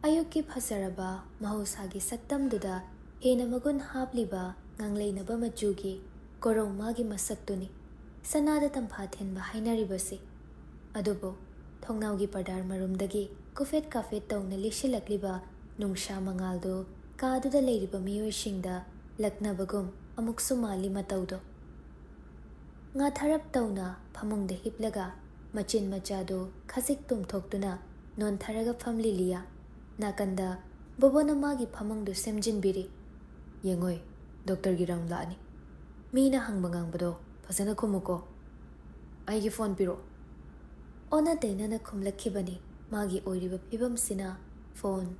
ꯑꯌꯨꯛꯀꯤ ꯐꯖꯔꯕ ꯃꯍꯧꯁꯥꯒꯤ ꯁꯛꯇꯝꯗꯨꯗ ꯍꯦꯟꯅ ꯃꯒꯨꯟ ꯍꯥꯞꯂꯤꯕ ꯉꯥꯡꯂꯩꯅꯕ ꯃꯆꯨꯒꯤ ꯀꯣꯔꯧ ꯃꯥꯒꯤ ꯃꯁꯛꯇꯨꯅꯤ ꯁꯅꯥꯗ ꯇꯝꯐꯥ ꯊꯤꯟꯕ ꯍꯥꯏꯅꯔꯤꯕꯁꯤ꯫ ꯑꯗꯨꯕꯨ ꯊꯣꯡꯅꯥꯎꯒꯤ ꯄꯔꯗꯥꯔ ꯃꯔꯨꯝꯗꯒꯤ ꯀꯨꯐꯦꯠ ꯀꯥꯐꯦꯠ ꯇꯧꯅ ꯂꯤꯁꯤꯜꯂꯛꯂꯤꯕ ꯅꯨꯡꯁꯥ ꯃꯉꯥꯜꯗꯨ ꯀꯥꯗꯨꯗ ꯂꯩꯔꯤꯕ ꯃꯤꯑꯣꯏꯁꯤꯡꯗ ꯂꯛꯅꯕꯒꯨꯝ ꯑꯃꯨꯛꯁꯨ ꯃꯥꯜꯂꯤ ꯃꯇꯧꯗꯣ꯫ ꯉꯥꯊꯔꯞ ꯇꯧꯅ ꯐꯃꯨꯡꯗ ꯍꯤꯞꯂꯒ ꯃꯆꯤꯟ ꯃꯆꯥꯗꯨ ꯈꯖꯤꯛ ꯇꯨꯝꯊꯣꯛꯇꯨꯅ ꯅꯣꯟꯊꯔꯒ ꯐꯝꯂꯤ ꯂꯤꯌꯥ꯫ ꯅꯥꯀꯟꯗ ꯕꯣꯕꯣꯅ ꯃꯥꯒꯤ ꯐꯃꯨꯡꯗꯨ ꯁꯦꯝꯖꯤꯟꯕꯤꯔꯤ꯫ ꯌꯦꯡꯉꯣꯏ, ꯗꯣꯛꯇꯔꯒꯤ ꯔꯥꯎꯟ ꯂꯥꯛꯑꯅꯤ꯫ ꯃꯤꯅ ꯍꯪꯕ ꯉꯥꯡꯕꯗꯣ ꯐꯖꯅ ꯈꯨꯝꯃꯨꯀꯣ꯫ ꯑꯩꯒꯤ ꯐꯣꯟ ꯄꯤꯔꯛꯑꯣ꯫ ꯑꯣꯟꯅ ꯇꯩꯅꯅ ꯈꯨꯝꯂꯛꯈꯤꯕꯅꯤ ꯃꯥꯒꯤ ꯑꯣꯏꯔꯤꯕ ꯐꯤꯕꯝꯁꯤꯅ ꯐꯣꯟ,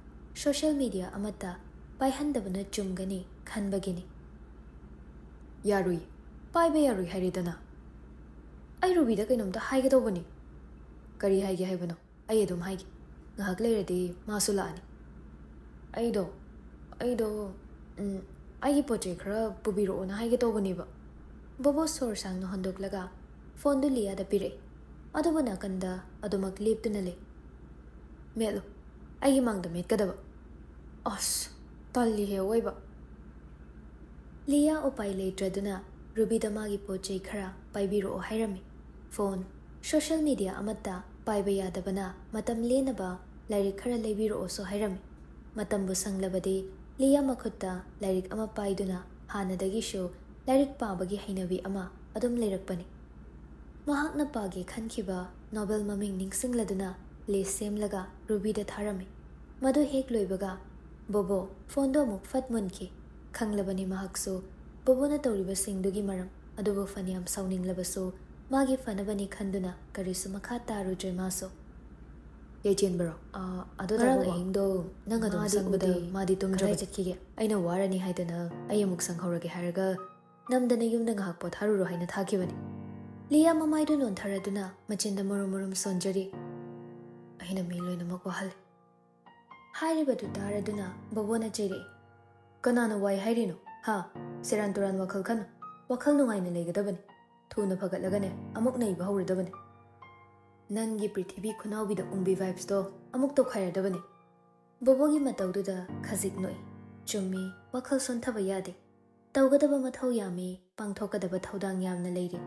ꯁꯣꯁꯤꯌꯦꯜ ꯃꯤꯗꯤꯌꯥ ꯑꯃꯠꯇ ꯄꯥꯏꯍꯟꯗꯕꯅ ꯆꯨꯝꯒꯅꯤ ꯈꯟꯕꯒꯤꯅꯤ꯫ ꯌꯥꯔꯣꯏ, ꯄꯥꯏꯕ ꯌꯥꯔꯣꯏ ꯍꯥꯏꯔꯦꯗꯅ꯫ ꯑꯩ ꯔꯨꯕꯤꯗ ꯀꯩꯅꯣꯝꯇ ꯍꯥꯏꯒꯦ ꯇꯧꯕꯅꯤ꯫ ꯀꯔꯤ ꯍꯥꯏꯒꯦ ꯍꯥꯏꯕꯅꯣ? ꯑꯩ ꯑꯗꯨꯝ ꯍꯥꯏꯒꯦ꯫ ꯉꯥꯏꯍꯥꯛ ꯂꯩꯔꯗꯤ ꯃꯥꯁꯨ ꯂꯥꯛꯑꯅꯤ꯫ ꯑꯩꯗꯣ ꯑꯩꯒꯤ ꯄꯣꯠ ꯆꯩ ꯈꯔ ꯄꯨꯕꯤꯔꯛꯑꯣꯅ ꯍꯥꯏꯒꯦ ꯇꯧꯕꯅꯦꯕ꯫ ꯕꯣꯕꯣ ꯁꯣꯔ ꯁꯥꯡꯅ ꯍꯣꯟꯗꯣꯛꯂꯒ ꯐꯣꯟꯗꯨ ꯂꯤꯌꯥꯗ ꯄꯤꯔꯛꯏ꯫ ꯑꯗꯨꯕꯨ ꯅꯥꯀꯟꯗ ꯑꯗꯨꯃꯛ ꯂꯦꯞꯇꯨꯅ ꯂꯩ꯫ ꯃꯦꯠꯂꯨ, ꯑꯩꯒꯤ ꯃꯥꯡꯗ ꯃꯦꯠꯀꯗꯕ꯫ ꯑꯁ, ꯇꯜꯂꯤꯍꯦ ꯑꯋꯣꯏꯕ꯫ ꯂꯤꯌꯥ ꯎꯄꯥꯏ ꯂꯩꯇ꯭ꯔꯗꯨꯅ ꯔꯨꯕꯤꯗ ꯃꯥꯒꯤ ꯄꯣꯠ ꯆꯩ ꯈꯔ ꯄꯥꯏꯕꯤꯔꯛꯑꯣ ꯍꯥꯏꯔꯝꯃꯤ꯫ ꯐꯣꯟ, ꯁꯣꯁꯤꯌꯦꯜ ꯃꯤꯗꯤꯌా ꯑꯃꯠꯇ ꯄꯥꯏꯕ ꯌꯥꯗꯕꯅ ꯃꯇꯝ ꯂꯦꯟꯅꯕ ꯂꯥꯏꯔꯤꯛ ꯈꯔ ꯂꯩꯕꯤꯔꯛꯑꯣꯁꯨ ꯍꯥꯏꯔꯝꯃꯤ꯫ ꯃꯇꯝꯕꯨ ꯁꯪꯂꯕꯗꯤ ꯂꯤꯌꯥ ꯃꯈꯨꯠꯇ ꯂꯥꯏꯔꯤꯛ ꯑꯃ ꯄꯥꯏꯗꯨꯅ ꯍꯥꯟꯅꯗꯒꯤꯁꯨ ꯂꯥꯏꯔꯤꯛ ꯄꯥꯕꯒꯤ ꯍꯩꯅꯕꯤ ꯑꯃ ꯑꯗꯨꯝ ꯂꯩꯔꯛꯄꯅꯤ꯫ ꯃꯍꯥꯛꯅ ꯄꯥꯒꯦ ꯈꯟꯈꯤꯕ ꯅꯣꯕꯦꯜ ꯃꯃꯤꯡ ꯅꯤꯡꯁꯤꯡꯂꯗꯨꯅ ꯂꯤꯁ ꯁꯦꯝꯂꯒ ꯔꯨꯕꯤꯗ ꯊꯥꯔꯝꯃꯤ꯫ ꯃꯗꯨ ꯍꯦꯛ ꯂꯣꯏꯕꯒ ꯕꯣꯕꯣ ꯐꯣꯟꯗꯣ ꯑꯃꯨꯛ ꯐꯠ ꯃꯨꯟꯈꯤ꯫ ꯈꯪꯂꯕꯅꯤ ꯃꯍꯥꯛꯁꯨ ꯕꯣꯕꯣꯅ ꯇꯧꯔꯤꯕꯁꯤꯡꯗꯨꯒꯤ ꯃꯔꯝ꯫ ꯑꯗꯨꯕꯨ ꯐꯅꯌꯥꯝ ꯁꯥꯎꯅꯤꯡꯂꯕꯁꯨ ꯃꯥꯒꯤ ꯐꯅꯕꯅꯤ ꯈꯟꯗꯨꯅ ꯀꯔꯤꯁꯨ ꯃꯈꯥ ꯇꯥꯔꯨꯗ꯭ꯔꯦ ꯃꯥꯁꯨ꯫ ꯌꯥꯏꯆꯦꯟꯕꯔꯣ? ꯑꯗꯣ ꯉꯔꯥꯡ ꯑꯍꯤꯡꯗꯣ ꯅꯪ ꯑꯗꯨꯝ ꯁꯪꯕꯗ ꯃꯥꯗꯤ ꯇꯨꯝꯗ꯭ꯔꯕ ꯆꯠꯈꯤꯒꯦ? ꯑꯩꯅ ꯋꯥꯔꯅꯤ ꯍꯥꯏꯗꯅ ꯑꯩ ꯑꯃꯨꯛ ꯁꯪꯍꯧꯔꯒꯦ ꯍꯥꯏꯔꯒ ꯅꯝꯗꯅ ꯌꯨꯝꯗ ꯉꯥꯏꯍꯥꯛ ꯄꯣꯊꯥꯔꯨꯔꯣ ꯍꯥꯏꯅ ꯊꯥꯈꯤꯕꯅꯤ꯫ ꯂꯤꯌꯥ ꯃꯃꯥꯏꯗꯨ ꯅꯣꯟꯊꯔꯗꯨꯅ ꯃꯆꯤꯟꯗ ꯃꯔꯨꯝ ꯃꯔꯨꯝ ꯁꯣꯟꯖꯔꯤ꯫ ꯑꯩꯅ ꯃꯤ ꯂꯣꯏꯅꯃꯛ ꯋꯥꯍꯜꯂꯦ꯫ ꯍꯥꯏꯔꯤꯕꯗꯨ ꯇꯥꯔꯗꯨꯅ ꯕꯣꯕꯣꯅ ꯆꯩꯔꯛꯏ꯫ ꯀꯅꯥꯅ ꯋꯥꯏ ꯍꯥꯏꯔꯤꯅꯣ? ꯍꯥ? ꯁꯦꯔꯥꯟ ꯇꯨꯔꯥꯟ ꯋꯥꯈꯜ ꯈꯟꯅꯨ꯫ ꯋꯥꯈꯜ ꯅꯨꯡꯉꯥꯏꯅ ꯂꯩꯒꯗꯕꯅꯤ꯫ ꯊꯨꯅ ꯐꯒꯠꯂꯒꯅꯦ ꯑꯃꯨꯛ ꯅꯩꯕ ꯍꯧꯔꯗꯕꯅꯤ꯫ ꯅꯪꯒꯤ ꯄ꯭ꯔꯤꯊꯤꯕꯤ ꯈꯨꯅꯥꯎꯕꯤꯗ ꯎꯡꯕꯤ ꯚꯥꯏꯞꯁꯇꯣ ꯑꯃꯨꯛ ꯇꯧꯈꯥꯏꯔꯗꯕꯅꯤ꯫ ꯕꯣꯕꯣꯒꯤ ꯃꯇꯧꯗꯨꯗ ꯈꯖꯤꯛ ꯅꯣꯛꯏ꯫ ꯆꯨꯝꯃꯤ, ꯋꯥꯈꯜ ꯁꯣꯟꯊꯕ ꯌꯥꯗꯦ꯫ ꯇꯧꯒꯗꯕ ꯃꯊꯧ ꯌꯥꯝꯃꯤ, ꯄꯥꯡꯊꯣꯛꯀꯗꯕ ꯊꯧꯗꯥꯡ ꯌꯥꯝꯅ ꯂꯩꯔꯤ꯫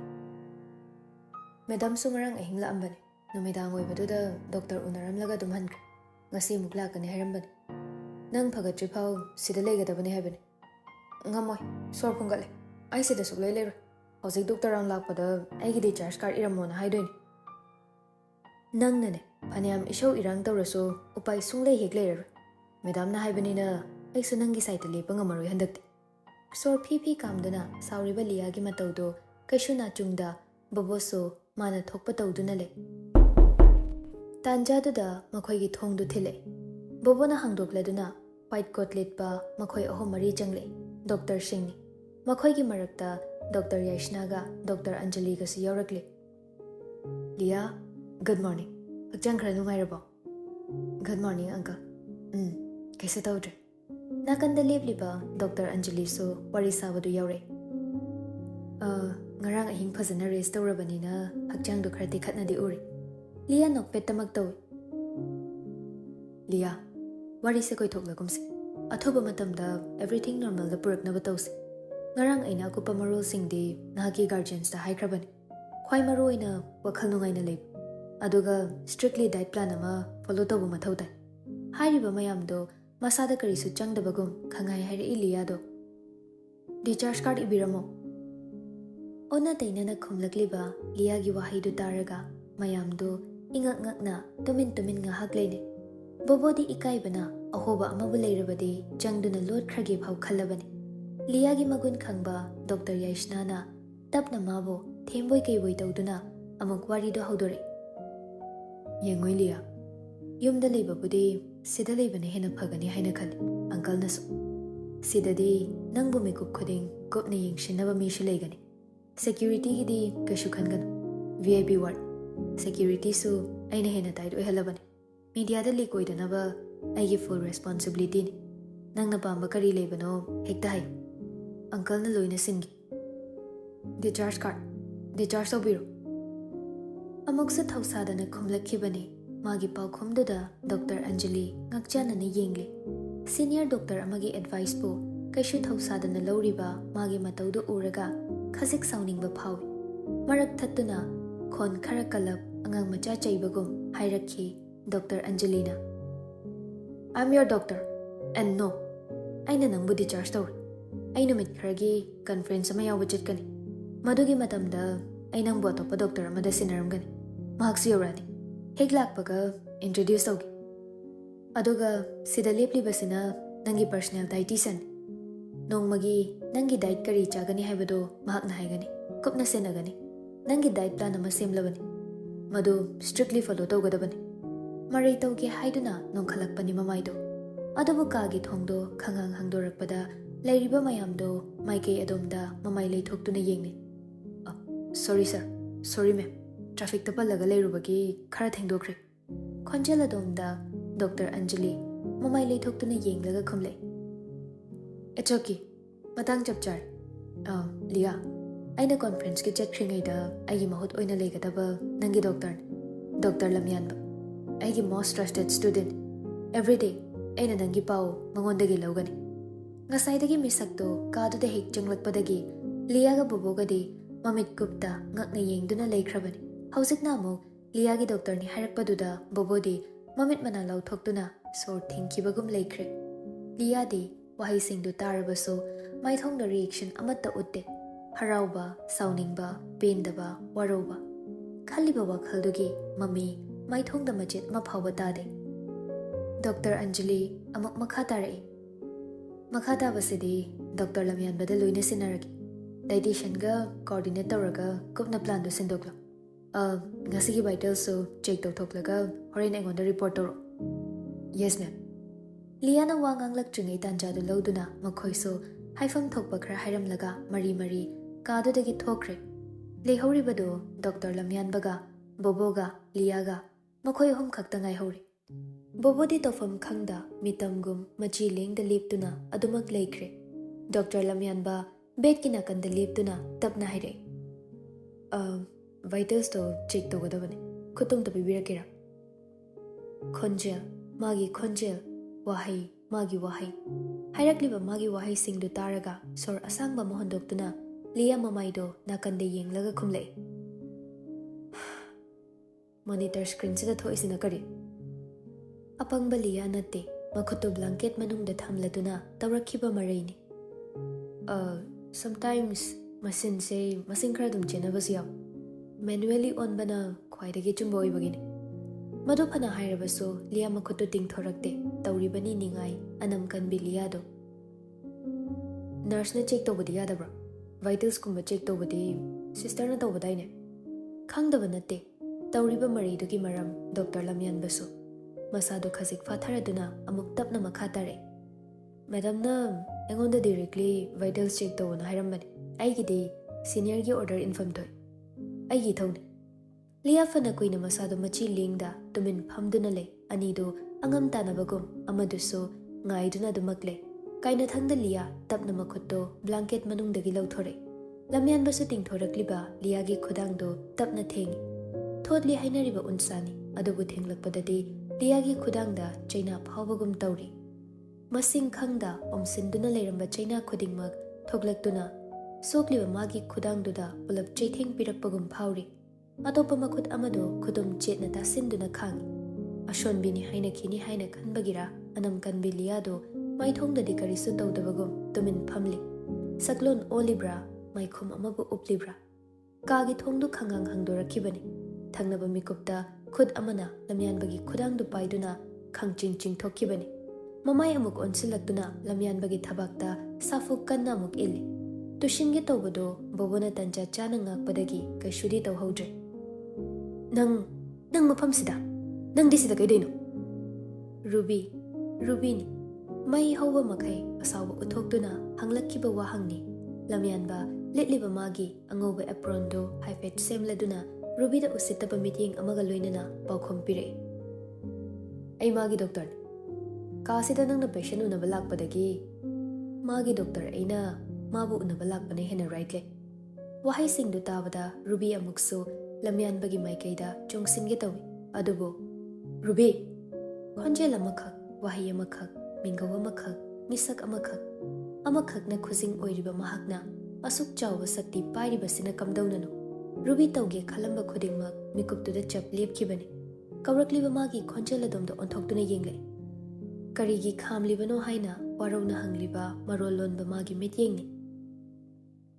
ꯃꯦꯗꯥꯝꯁꯨ ꯉꯔꯥꯡ ꯑꯍꯤꯡ ꯂꯥꯛꯑꯝꯕꯅꯤ꯫ ꯅꯨꯃꯤꯗꯥꯡ ꯑꯣꯏꯕꯗꯨꯗ ꯗꯣꯛꯇꯔ ꯎꯅꯔꯝꯂꯒ ꯑꯗꯨꯝ ꯍꯟꯈ꯭ꯔꯦ꯫ ꯉꯁꯤ ꯑꯃꯨꯛ ꯂꯥꯛꯀꯅꯤ ꯍꯥꯏꯔꯝꯕꯅꯤ꯫ ꯅꯪ ꯐꯒꯠꯇ꯭ꯔꯤꯐꯥꯎ ꯁꯤꯗ ꯂꯩꯒꯗꯕꯅꯤ ꯍꯥꯏꯕꯅꯤ꯫ ꯉꯝꯃꯣꯏ, ꯁꯣꯔ ꯐꯨꯡꯒꯠꯂꯦ꯫ ꯑꯩ ꯁꯤꯗ ꯁꯨꯛꯂꯩ ꯂꯩꯔꯣꯏ꯫ ꯍꯧꯖꯤꯛ ꯗꯣꯛꯇꯔ ꯔꯥꯎꯟ ꯂꯥꯛꯄꯗ ꯑꯩꯒꯤ ꯗꯤꯆꯥꯔꯖ ꯀꯥꯔꯗ ꯏꯔꯝꯃꯣꯅ ꯍꯥꯏꯗꯣꯏꯅꯤ꯫ ꯅꯪꯅꯅꯦ ꯐꯅꯌꯥꯝ ꯏꯁꯧ ꯏꯔꯥꯡ ꯇꯧꯔꯁꯨ ꯎꯄꯥꯏ ꯁꯨꯡꯂꯩ ꯍꯦꯛ ꯂꯩꯔꯔꯣꯏ꯫ ꯃꯦꯗꯥꯝꯅ ꯍꯥꯏꯕꯅꯤꯅ ꯑꯩꯁꯨ ꯅꯪꯒꯤ ꯁꯥꯏꯠꯇ ꯂꯦꯞꯄ ꯉꯝꯃꯔꯣꯏ ꯍꯟꯗꯛꯇꯤ꯫ ꯁꯣꯔ ꯐꯤ ꯐꯤ ꯀꯥꯝꯗꯨꯅ ꯁꯥꯎꯔꯤꯕ ꯂꯤꯌꯥꯒꯤ ꯃꯇꯧꯗꯣ ꯀꯩꯁꯨ ꯅꯥꯆꯨꯡꯗ ꯕꯣꯕꯣꯁꯨ ꯃꯥꯅ ꯊꯣꯛꯄ ꯇꯧꯗꯨꯅ ꯂꯩ꯫ ꯇꯥꯟꯖꯥꯗꯨꯗ ꯃꯈꯣꯏꯒꯤ ꯊꯣꯡꯗꯨ ꯊꯤꯜꯂꯛꯏ꯫ ꯕꯣꯕꯣꯅ ꯍꯥꯡꯗꯣꯛꯂꯗꯨꯅ ꯋꯥꯏꯠ ꯀꯣꯠ ꯂꯤꯠꯄ ꯃꯈꯣꯏ ꯑꯍꯨꯝ ꯃꯔꯤ ꯆꯪꯂꯛꯏ꯫ ꯗꯣꯛꯇꯔꯁꯤꯡꯅꯤ꯫ ꯃꯈꯣꯏꯒꯤ ꯃꯔꯛꯇ ꯗꯣꯛꯇꯔ ꯌꯥꯏꯁꯅꯥꯒ ꯗꯣꯛꯇꯔ ꯑꯟꯖꯂꯤꯒꯁꯨ ꯌꯥꯎꯔꯛꯂꯤ꯫ ꯂꯤꯌꯥ, ꯒꯨꯗ ꯃꯣꯔꯅꯤꯡ꯫ ꯍꯛꯆꯥꯡ ꯈꯔ ꯅꯨꯡꯉꯥꯏꯔꯕꯣ? ꯒꯨꯗ ꯃꯣꯔꯅꯤꯡ ꯑꯪꯀꯜ꯫ ꯀꯩꯁꯨ ꯇꯧꯗ꯭ꯔꯦ꯫ ꯅꯥꯀꯟꯗ ꯂꯦꯞꯂꯤꯕ ꯗꯣꯛꯇꯔ ꯑꯟꯖꯂꯤꯁꯨ ꯋꯥꯔꯤ ꯁꯥꯕꯗꯨ ꯌꯥꯎꯔꯛꯏ꯫ ꯉꯔꯥꯡ ꯑꯍꯤꯡ ꯐꯖꯅ ꯔꯦꯁ ꯇꯧꯔꯕꯅꯤꯅ ꯍꯛꯆꯥꯡꯗꯣ ꯈꯔ ꯇꯦꯛꯈꯠꯅꯗꯤ ꯎꯔꯤ꯫ ꯂꯤꯌꯥ ꯅꯣꯛꯐꯦꯠꯇꯃꯛ ꯇꯧꯏ꯫ ꯂꯤꯌꯥ, ꯋꯥꯔꯤꯁꯦ ꯀꯣꯏꯊꯣꯛꯂꯒꯨꯝꯁꯤ꯫ ꯑꯊꯨꯕ ꯃꯇꯝꯗ ꯑꯦꯚ꯭ꯔꯤꯊꯤꯡ ꯅꯣꯔꯃꯦꯜꯗ ꯄꯨꯔꯛꯅꯕ ꯇꯧꯁꯤ꯫ ꯉꯔꯥꯡ ꯑꯩꯅ ꯑꯀꯨꯞꯄ ꯃꯔꯣꯜꯁꯤꯡꯗꯤ ꯅꯍꯥꯛꯀꯤ ꯒꯥꯔꯖꯤꯌꯟꯁꯇ ꯍꯥꯏꯈ꯭ꯔꯕꯅꯤ꯫ ꯈ꯭ꯋꯥꯏ ꯃꯔꯨ ꯑꯣꯏꯅ ꯋꯥꯈꯜ ꯅꯨꯡꯉꯥꯏꯅ ꯂꯩꯕ, ꯑꯗꯨꯒ ꯁ꯭ꯇ꯭ꯔꯤꯛꯂꯤ ꯗꯥꯏꯠ ꯄ꯭ꯂꯥꯟ ꯑꯃ ꯐꯣꯂꯣ ꯇꯧꯕ ꯃꯊꯧ ꯇꯥꯏ꯫ ꯍꯥꯏꯔꯤꯕ ꯃꯌꯥꯝꯗꯣ ꯃꯁꯥꯗ ꯀꯔꯤꯁꯨ ꯆꯪꯗꯕꯒꯨꯝ ꯈꯪꯍꯥꯏ ꯍꯥꯏꯔꯛꯏ ꯂꯤꯌꯥꯗꯣ꯫ Discharge card ꯏꯕꯤꯔꯝꯃꯣ꯫ ꯑꯣꯟꯅ ꯇꯩꯅꯅ ꯈꯨꯝꯂꯛꯂꯤꯕ ꯂꯤꯌꯥꯒꯤ ꯋꯥꯍꯩꯗꯨ ꯇꯥꯔꯒ ꯃꯌꯥꯝꯗꯨ ꯏꯉꯛ ꯉꯛꯅ ꯇꯨꯃꯤꯟ ꯇꯨꯃꯤꯟ ꯉꯥꯏꯍꯥꯛ ꯂꯩꯅꯩ꯫ ꯕꯣꯕꯣꯗꯤ ꯏꯀꯥꯏꯕꯅ ꯑꯍꯣꯕ ꯑꯃꯕꯨ ꯂꯩꯔꯕꯗꯤ ꯆꯪꯗꯨꯅ ꯂꯣꯠꯈ꯭ꯔꯒꯦ ꯐꯥꯎ ꯈꯜꯂꯕꯅꯤ꯫ ꯂꯤꯌꯥꯒꯤ ꯃꯒꯨꯟ ꯈꯪꯕ ꯗꯣꯛꯇꯔ ꯌꯥꯏꯁꯅꯥꯅ ꯇꯞꯅ ꯃꯥꯕꯨ ꯊꯦꯝꯕꯣꯏ ꯀꯩꯕꯣꯏ ꯇꯧꯗꯨꯅ ꯑꯃꯨꯛ ꯋꯥꯔꯤꯗꯣ ꯍꯧꯗꯣꯔꯛꯏ꯫ ꯌꯦꯡꯉꯣꯏ ꯂꯤꯌꯥ, ꯌꯨꯝꯗ ꯂꯩꯕꯕꯨꯗꯤ ꯁꯤꯗ ꯂꯩꯕꯅ ꯍꯦꯟꯅ ꯐꯒꯅꯤ ꯍꯥꯏꯅ ꯈꯜꯂꯤ ꯑꯪꯀꯜꯅꯁꯨ꯫ ꯁꯤꯗꯗꯤ ꯅꯪꯕꯨ ꯃꯤꯀꯨꯞ ꯈꯨꯗꯤꯡ ꯀꯨꯞꯅ ꯌꯦꯡꯁꯤꯟꯅꯕ ꯃꯤꯁꯨ ꯂꯩꯒꯅꯤ꯫ ꯁꯦꯀ꯭ꯌꯨꯔꯤꯇꯤꯒꯤꯗꯤ ꯀꯩꯁꯨ ꯈꯟꯒꯅꯨ꯫ VIP ꯋꯥꯔꯗ ꯁꯦꯀ꯭ꯌꯨꯔꯤꯇꯤꯁꯨ ꯑꯩꯅ ꯍꯦꯟꯅ ꯇꯥꯏꯠ ꯑꯣꯏꯍꯜꯂꯕꯅꯤ꯫ ꯃꯤꯗꯤꯌꯥꯗ ꯂꯤꯛ ꯑꯣꯏꯗꯅꯕ ꯑꯩꯒꯤ ꯐꯨꯜ ꯔꯦꯁꯄꯣꯟꯁꯤꯕꯤꯂꯤꯇꯤꯅꯤ꯫ ꯅꯪꯅ ꯄꯥꯝꯕ ꯀꯔꯤ ꯂꯩꯕꯅꯣ ꯍꯦꯛꯇ ꯍꯥꯏꯌꯨ, ꯑꯪꯀꯜꯅ ꯂꯣꯏꯅ ꯁꯤꯟꯒꯦ꯫ ꯗꯤꯆꯥꯔꯖ ꯀꯥꯔꯗ ꯗꯤꯆꯥꯔꯖ ꯇꯧꯕꯤꯔꯣ꯫ ꯑꯃꯨꯛꯁꯨ ꯊꯧꯁꯥꯗꯅ ꯈꯨꯝꯂꯛꯈꯤꯕꯅꯤ magi paukhomduda Dr. Anjali ngakjanana yengli. Senior doctor amagi advice po kaishu thausadana lawriba magi mataudu uraga khasik sauningba phawi. Marak thattuna khon khara kalap angang macha chaibagum hairakhi Dr. Anjalina. I'm your doctor and no, aina nangbu discharge tawri. Ay numit kharagi conference ama yawa chatkani. Madugi matamda ay nangbu atopa doctor amada sinaramgani. Mahaksu yorani. Heg lakpaga introduce tawgi. Aduga sida leplibasina nangi personal dietitian. Nongmagi nangi diet kari chagani haibado mahakna haigani. Kupna senagani. Nangi diet plan ama semlabani. Madu strictly follow tawgadabani. Maray tawgi haiduna nongkhalakpani mamaido. Adubu kagi thongdo khangang hangdorakpada lairiba mayamdo maikei adomda mamai leithoktuna yengni. Sorry sir. Sorry ma'am. Traffic tapalaga lairubagi khara thengdokre. Khonjal adomda Dr. Anjali mamai leithoktuna yenglaga khumle. It's okay. Matang chapchar. Lia. Aina conference ki chatkringaida aigi mahut oina legadaba nangi doctor. Dr. Lamyanba. Aigi most trusted student. Every day aina nangi pao mangondagi laugani. Ngasaidagi misakto kaduda hek changlakpadagi Liaga bobogadi mamit gupta ngakna yengduna leikrabani. Hausikna amuk Liagi doctor ni harakpaduda bobodi mamit mana lauthokduna sor thingkibagum leikre. Liadi wahai singdu tarabaso maithongda reaction amatta utte. Harauba, sauningba, pendaba, waroba. Khaliba wakhaldugi mami maithongda majit maphawa tade. Dr. Anjali amuk makhatare. Makhata basidi Dr. Lamyanbada loina sinaragi. Dietitian ga coordinate tawraga kupna plan do sindokla. Ngasigi vital so check tawthoklaga horen aingonda report tawro. Yes ma'am. Liana wangang laktringay tanja do loduna makhoi so haifam thokpa khara hairamlaga mari kadudagi thokre. Leihoribado Dr. Lamyanbaga, Boboga, Liaga, makhoi hom khakta ngaihori. Bobodi tofam khangda mitamgum machi lengda liptuna adumak leikre. Dr. Lamyanba bed ki nakanda liptuna tapna haire. Vitals to check togadabane. Khutum to bibirakira. Khonjel, magi khonjel, wahai, magi wahai. Hairakliba magi wahai singdu taraga sor asangba mohondoktuna Lia mamaido nakande yenglaga khumle. Monitor screen sida thoisina kari. Apangba Lia nate makhutu blanket manungda thamladuna tawrakhiba maraini. Sometimes machine say masing khara dum chenabas yaw. Manually on bana khwaidagi chumba oibagini. Madu phana hairabaso Lia makhutu tingthorakte tawribani ningai anam kanbi Liado. Nurse na check tobadi yadabra. Vitals kumba check tobadi sister na tobadaine. Khangdaba nate tawriba maridugi maram Dr. Lamyanbaso. Masado khasik fatharaduna amuk tapna makhatare. Madam na engonda directly vitals check tobana hairambani. Aigidi senior gi order inform toy. Aigi thawni. Lia fana kuina masado machi lingda tumin phamduna le anido angam tanabagum amaduso ngaiduna dumakle. Kaina thangda Lia tapna makhutto blanket manungdagi lauthore. Lamyanbasu tingthorakliba Liagi khudangdo tapna thengi. Thodli hainariba unsani adubu thenglakpadadi Liagi khudangda chaina phawbagum tawri. Masing khangda omsinduna leiramba chaina khudingmak thoglaktuna sokliba magi khudangduda ulap chaitheng pirakpagum phawri. Atopa makhut amado khudum chetna tasinduna khangi. Ashonbini haina khini haina khanbagira anam kanbi Liado maithongdadi karisu tawdabagum tumin phamli. Saklon olibra maikhum amabu uplibra. Kagi thongdu khangang hangdorakhibani. Thangnaba mikupta khud amana Lamyanbagi khudangdu paiduna khangching ching thokkibani. Mamai amuk onsilaktuna Lamyanbagi thabakta safu kanna amuk illi. Tushingi tawbado bobona tanja chana ngakpadagi kaishudi tawhaudre. Nang mafamsida. Nang disida kaidaino. Ruby ni. Mai hauba makai asawa uthoktuna hanglakkiba wahangni. Lamyanba litliba magi angoba aprondo haifet semladuna Ruby da usitaba meeting amaga loinana paukhom pire. Ai magi doctor. Kasida nang na patient unaba lakpadagi. Magi doctor aina mabu unaba lakpane hena right le. Wahai singdu tabada Ruby amukso Lamyanbagi maikaida chongsinge tawi. Adubo Ruby, khonjel amakhak, wahi amakhak, minggaw amakhak, misak amakhak na khuzing oiriba mahakna, asuk chawba sakti pairiba sina kamdaunano. Ruby tauge khalamba khudingmak mikuptuda chap lepkhibani. Kawrakliba magi khonjel adomda onthoktuna yengle. Karigi khamlibano haina warona hangliba marol lonba magi mityengni.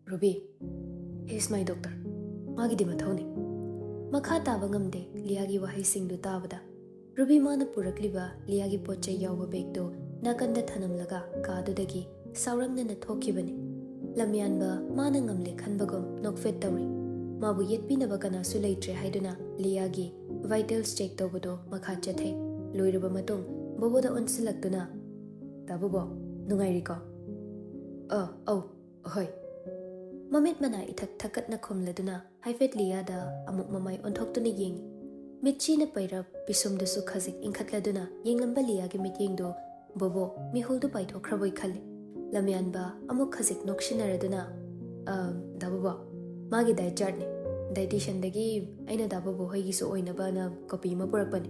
Ruby, he is my doctor. Magi di mathoni. Makha taba ngamde Liagi wahai singdu tabada. Ruby mana purakliba Liagi pocha yawba begdo nakanda thanamlaga kadudagi saurangna na thokibani. Lamyanba mana ngamle khanbagom nokfet tawri. Mabu yetpinaba kanasu leitre haiduna Liagi vitals check tawbado makha chathe. Loiraba matung boboda onsilaktuna. Tabubo, nungairi ko? Ahoy. Mamit mana itak thakat na khomladuna haifet Liada amuk mamay onthoktuna yengi. Mitchi na pairap pisumdasu khazik inkhatladuna yenglamba Liagi mityengdo bobo mihuldu paithokraboy khalle. Lamyanba amuk khazik noksinaraduna dabubo magi diet chart ne dietitian dagi aina dabubo hoigisu oinaba na copy ma purakpani.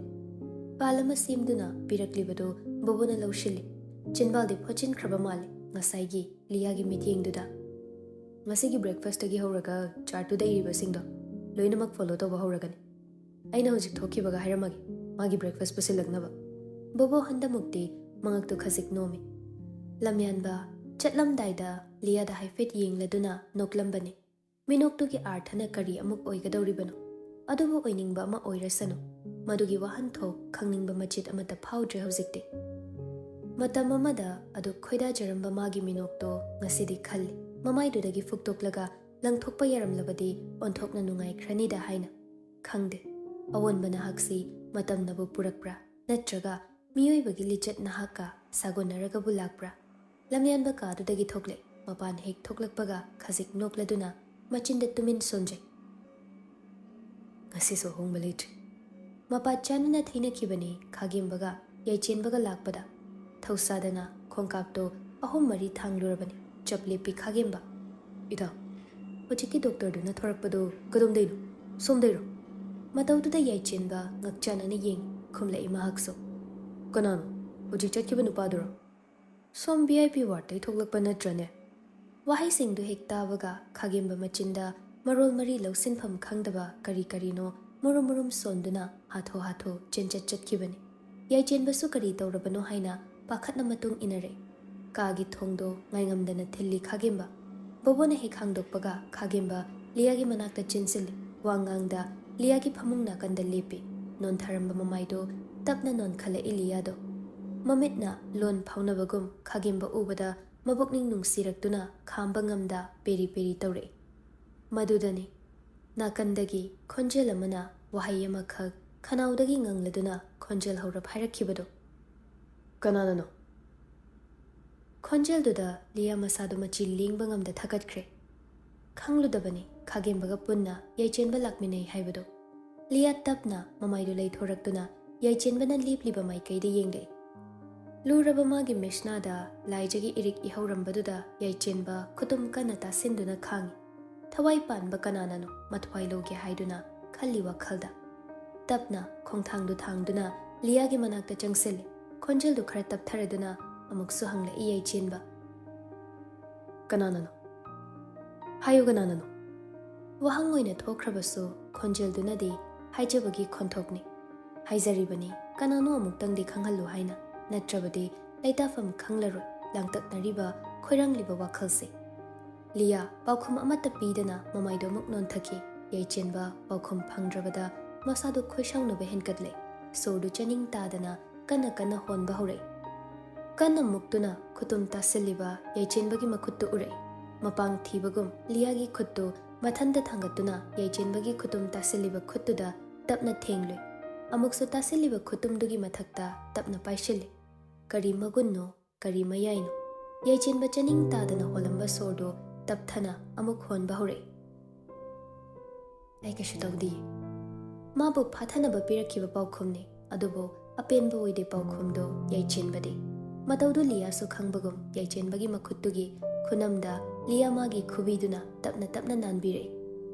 Palama simduna piraklibado bobo na lawshili. Chinbaldi phochin khraba male ngasaigi Liagi mityengduda. Masigi breakfast tagi horaga chart to the iribasingdo loinamak follow to bahoragani. Aina hojik thokibaga hairamagi magi breakfast pasilagnaba. Bobo handa mukti mangak to khasik nomi. Lamyanba chatlamdaida Liada haifet yengladuna noklambani. Minoktugi arthana kari amuk oigadoribano. Adubu oiningba ama oirasano. Madugi wahan thok khangningba machit amata phawdre hojikte. Matam amada adu khoida jaramba magi minokto ngasidi khalli. Mamaidudagi fuktoklaga langthokpa yaramlabadi onthokna nungai khranida haina khangde awonbana haksi matamnabu purakpra natraga miyoibagi lichat nahaka sagonaraga bulakpra lamyanba kadudagi thokle mapan hek thoklakpaga khazik nokladuna machinda tumin sonje ngasi so hongbaleit mapa channa theina khibani khagembaga yaichenbaga lakpada thausadana khongkapto ahom mari thanglurabani Chapli Pikhagemba. Ida. Ochiki doctor do not work pado, Godomdeno, Somdero. Matau to the YAICHENBA, Nakchan and Ying, Kumle Imahakso. Gonano, Ojichakiban Padro. Some VIP what they told Panatrane. Wahai sing to Hectavaga, Kagemba Machinda, Marol Mari Losinpam Kangdaba, Karikarino, Murumurum Sonduna, Hato, Chenchat Kibani. YAICHENBA Sukarito Rabano Haina, Pakatna Matung Inare. Kagi thongdo ngaingamdana thilli khagemba bobona he khangdokpaga khagemba Liagi manakta chinsil wangangda Liagi phamungna kanda lepi non tharamba mamaido tapna non khala iliyado mamitna lon phaunabagum khagemba ubada mabokning nungsiraktuna khamba ngamda peri tawre madudani nakandagi khonjel amana wahai ama khak khanaudagi ngangladuna khonjel hora phairakibado kananano Khonjel duda Lia Masado machi lingbang am the thakat kre. Kangludabani, Kagembaga punna, YAICHENBA lakmine haibado. Lia tapna, mamaidu lay thoraktuna, YAICHENBA nan lip liba mai kaide yengde. Lurabamagi meshnada, laijagi irik ihaurambaduda, YAICHENBA kutum kanata sinduna kangi. Thawai pan bakananano, matwai loge haiduna, Khalli Wakhalda. Tapna, khongthangdu thangduna, Liagi manakta changsele, Khonjel du khara tap thareduna, Amuksu hangla YAICHENBA. Kananano. Hayo gananano. Wahangoina thokrabasu khonjel dunadi haijabagi khonthokni. Haizaribani kanano amuktangdi khanghallu haina natrabadi laitafam khanglaroi langtaknariba khoirangliba wakhalse. Lia paukhum amata pidana mamaido muknon thaki YAICHENBA paukhum phangrabada masadu khoishaunaba henkatle. Sodu chaning tadana kana honba hore. Kana muktuna kutum tasiliba YAICHENBAgi makuttu ure. Mapang thibagum Liagi kuttu mathanda thangatuna YAICHENBAgi kutum tasiliba kuttuda tapna thengle. Amuksu tasiliba kutumdugi mathakta tapna paishili. Kari magunno, kari mayaino. YAICHENBA chaning tadana holamba sordo tapthana amuk honba hore. Ai kashu tawdi. Mabu phathanaba pirakiba paukhumni adubo apenba oide paukhumdo YAICHENBAdi. Mataudu Lia su khangbagum YAICHENBAgi makuttugi khunamda Lia magi khubiduna tapna nanbire.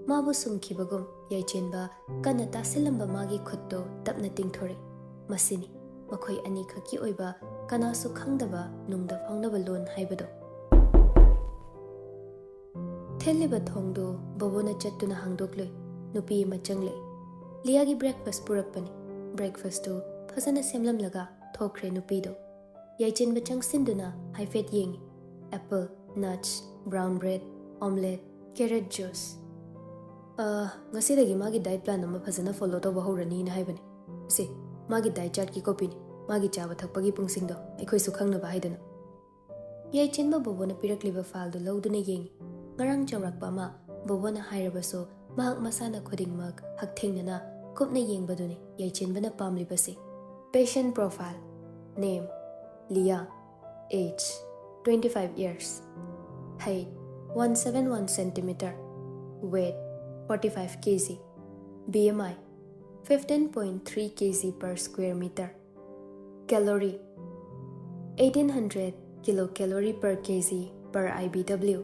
Mabu sumkhibagum YAICHENBA kana tasilamba magi khutto tapna tingthore. masini makhoi ani khaki oiba kanasu khangdaba nungda faunaba lon haibado theliba thongdo bobona chattuna hangdokloi nupi ma changle Lia gi breakfast purakpani breakfast to phasana semlam laga thokre nupi do YAICHENBA changsinduna haifet yengi apple nuts brown bread omelette carrot juice ngasi dagi magi diet plan amma phasana follow to ba horani na haibani se magi diet chart ki copy ni magi chaba thakpagi pungsing do aikhoi su khangna ba haidana YAICHENBA bobona pirakliba file do loduna yengi ngarang chawrakpa ma bobona hairabaso mahak masana khodingmak hakthengna kupna yengbaduni YAICHENBA na pamlibase patient profile name Lia age 25 years height 171 cm weight 45 kg BMI 15.3 kg per square meter calorie 1800 kilocalorie per kg per IBW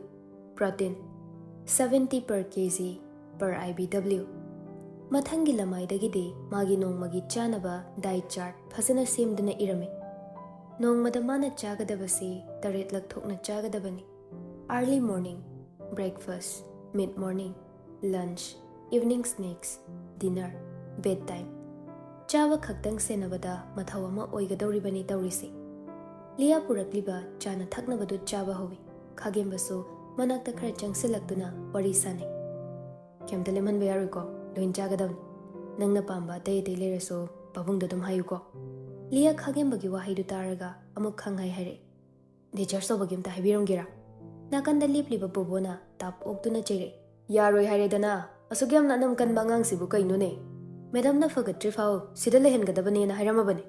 protein 70 per kg per IBW mathangi lamai dagidi magi nongmagi chanaba diet chart phasana semduna irame nongmada mana chagadabasi taret lakthokna chagadabani early morning breakfast mid morning lunch evening snacks dinner bedtime chaba khaktang senabada mathawama oigadoribani tawrisi Lia purakliba chana thaknabadu chaba hobi khagembasu manakta khara changsilaktuna wari sane kemta lemhan bayariko loin chagadabni nangna pamba tay tay leraso pabungda dum hayuko Lia khagemba wahi du taraga amuk khanghai hare dejar sobagim ta habiramgira nakanda lipliba bobona tap oktuna chere yaroi hare dana asugam nanam kan bangang sibu kainu ne madam na fagatri fao sida lehen gadabane na haramabane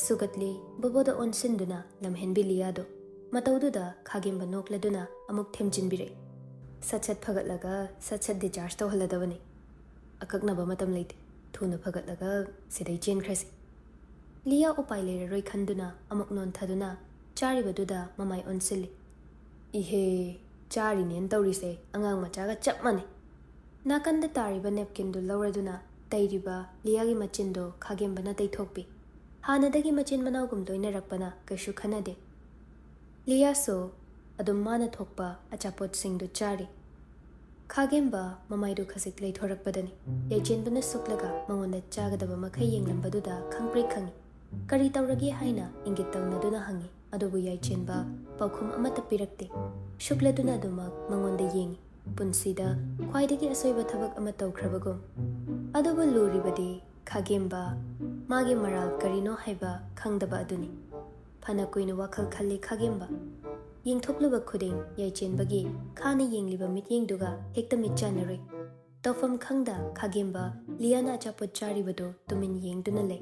sugatli boboda onsinduna lamhenbi Lia do matawduda khagemba nokladuna amuk themjinbire sachat phagatlaga sachat dejar to haladabane akaknaba matam leite thuna phagatlaga sidai chen khrasi Lia upai leraroi khanduna amuk non thaduna charibaduda mamai onsili ihe chari nen tawrise angang machaga chapmane nakanda tariba napkin du lawraduna tairiba Lia gi machindo khagemba na taithokpi hanadagi machin manawgum doina rakpana kaishu khanade Lia so adum mana thokpa achapot singdu chari khagemba mamaidu khasik lei thorakpadani YAICHENBA na suklaga mangonda chagadaba makhai yenglambaduda khangpre khangi kari tawragi haina ingit tawnaduna hangi adubu YAICHENBA paukhum amata pirakte shukladuna dumak mangonda yengi punsida khwaidagi asoiba thabak ama tawkhrabagum adubu luribadi khagemba magi maral karino haiba khangdaba aduni phana kuina wakhal khalli khagemba yengthokluba khuding YAICHENBA gi khana yengliba mityengduga hekta mitchanaroi tawfam khangda khagemba Liana chapot charibado tumin yengduna le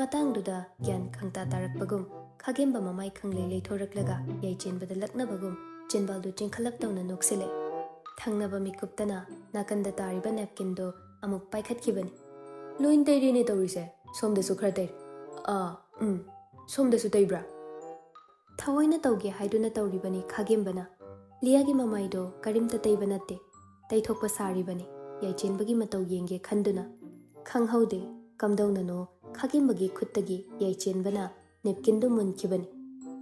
matangduda gyan khangta tarakpagum khagemba mamai khangle leithoraklaga YAICHENBA da laknabagum chinbaldu chingkhalap tawna noksile thangnaba mikuptana nakanda tariba napkin do amuk paikhatkibani loin tairine tawrise somdasu khara tair somdasu taibra thawoina tawge haiduna tawribani khagemba na Lia gi mamai do karimta taiba natte taithokpa saribani YAICHENBA gi mataw yenge khanduna khanghaude kamdawnano khagemba gi khuttagi YAICHENBA na napkin do munkibani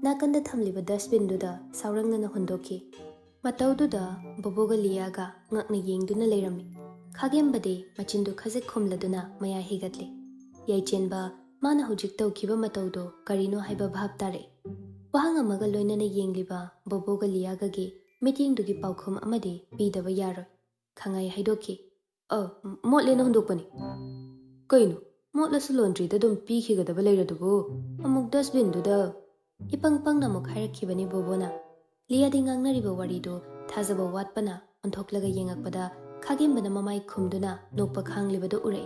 nakanda thamliba dustbin duda saurangna hundokhi matawduda boboga Lia ga ngakna yengduna leirami khagemba de machindu khazek khumladuna maya higatli YAICHENBA mana hujik tawkhiba matawdo karino haiba bhab tare wahang amaga loinana yengliba boboga Lia ga gi meeting dugi paukhum amade pidaba yaroi khangai haidokhi motlena hundokpani kaino motlasu laundry da dum pikhigadaba leiradubu amuk dustbin duda ipang pangna muk hairakibani bobona Lia di ngangnariba warido thazaba watpana onthokhlaga yengakpada khagemba na mamai khumduna nokpa khanglibadu urei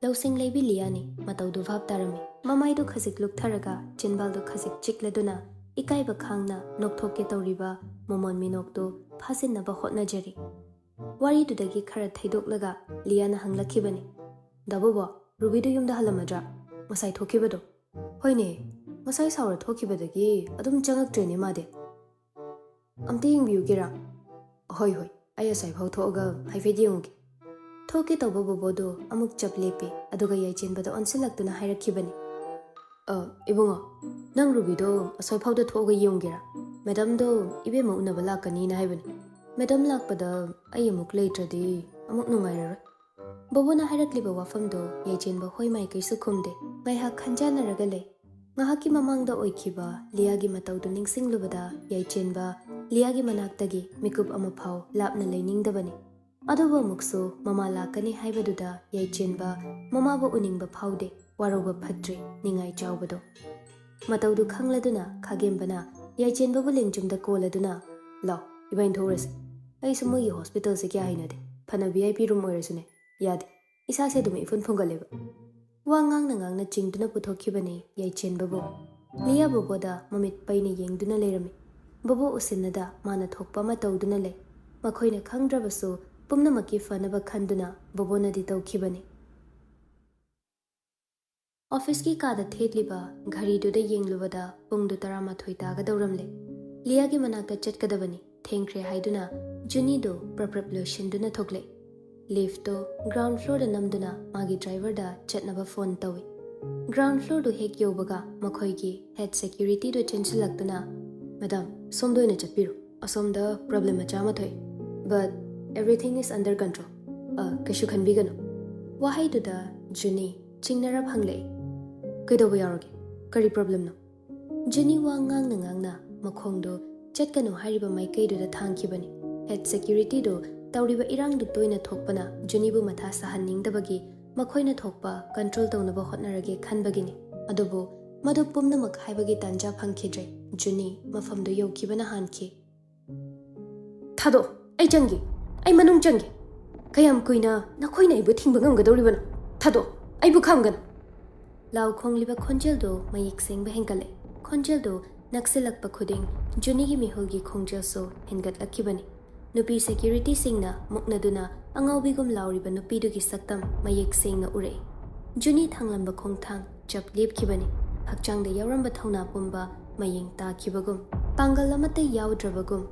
lausing leibi Lia ni matawdu bhab tarami mamai do khasik luktharaga chinbal do khasik chikladuna ikaiba khangna nokthokke tawriba momon minokto phasinaba hotnajari wari dudagi khara thaidoklaga Lia na hanglakhibani dabobo rubi do yumda halamadra masai thokibado hoine masai saura thokibadagi adum changaktrene made amte yengbiugira hoi ayasai phau thoga haifedi yongi Thoke tawba bobodo amuk chap lepe aduga YAICHENBA da onsilaktuna hairakibani. Ibungo, nang rubido asoi phawda thoga yongera. Madam do ibe ma unaba lakani na haibani. Madam lakpada ai amuk leitradi amuk nungairaroi. Bobona hairakliba wafamdo YAICHENBA hoi mai kaisu khumde. Ngaiha khanjanaraga le. Ngahaki mamangda oikiba liyagi matawdu ningsinglubada YAICHENBA liyagi manaktagi mikup amaphaw lapna leiningdabani. Aduba muksu mama lakani haibaduda YAICHENBA mamabu uningba phawde waroba phatri ningai chawbado. Matawdu khangladuna khagembana YAICHENBA bu lengjumda koladuna law ibain thorase. Ai sumogi hospital se kya hainade. Phana VIP room oirasune. Yade. Isa se dum ifun phungaleba. Wangang na chingduna puthokibani YAICHENBA bu. Liya boboda mamit paina yengduna lerami. Bobo usinnada mana thokpa matawduna le. Makhoina khangdrabasu pumnamaki fanaba khanduna bobonadi tawkhibani. Office ki kada thetliba ghari duda yenglubada pungdu 13 tagadawramle. Liyagi manaka chatkadabani thengkhre haiduna Juni do prap lotion-duna thokle. Lift do ground floor da namduna magi driver da chatnaba phone tawi. Ground floor do hek yobaga makhoigi head security do chensilaktuna Madam somdoina chatpiru asomda problem macha ma thoi but everything is under control. Kashu khanbigano. Wahai duda Juni chingnarab hangle. Kaidoba yaroge kari problem no. Juni wa ngang na makhongdo chatkanu hariba maikai do da thangkibani. Head security do tawriba irang du toina thokpana Juni bu matha sahaningdabagi makhoina thokpa control tawnaba hotnarage khanbagini. Adubu madu pumnamak haibagi tanja phangkhidre Juni mafamdo yokibana hanki. Thado ai changi ai manung changi kayam kuina nakhoina ibu thingba ngamgadoribana thado ai bu khamgana. Law khongliba khonjel do mayik sengba hengkale. Khonjel do naksilakpa khuding Juni gi mihulgi khongjel so hengat lakibani. Nupi security singna muknaduna angawbigum lauriba nupi dugi saktam mayek singna ure. Juni thanglamba khongthang chap lepkibani. Hakchangda yauramba thauna pumba mayeng takibagum. Pangal amate yaudrabagum.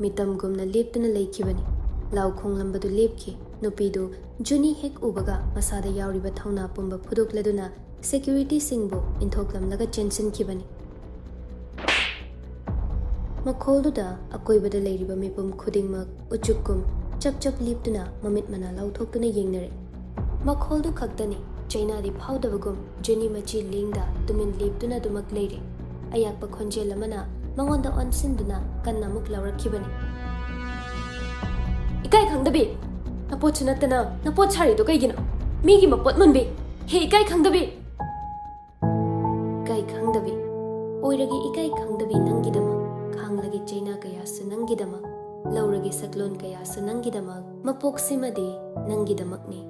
Mitam gumna leptuna leikibani. Law khonglamba du lepki nupi du Juni hek ubaga masada yauriba thauna pumba phudukladuna security singbo inthoklamlaga chensin kibani. Makholduda akoibada leiriba mipum khudingmak uchukum chap liptuna mamit mana lauthokuna yengnare. Makholdu khaktani China di phawdabagum Juni machi lingda tumin liptuna dumak leire. Ayakpa khonjel amana mangonda onsinduna kanna muk laurakhibani. Ikai khangdabi napot chunatana napot chari do kaigina migi mapot munbi he ikai khangdabi kai khangdabi oiragi ikai khangdabi nangidama Hanglagi China kaya sunangidama, lauragi saklon kaya sunangidama, mapoksimadi nangidamakni.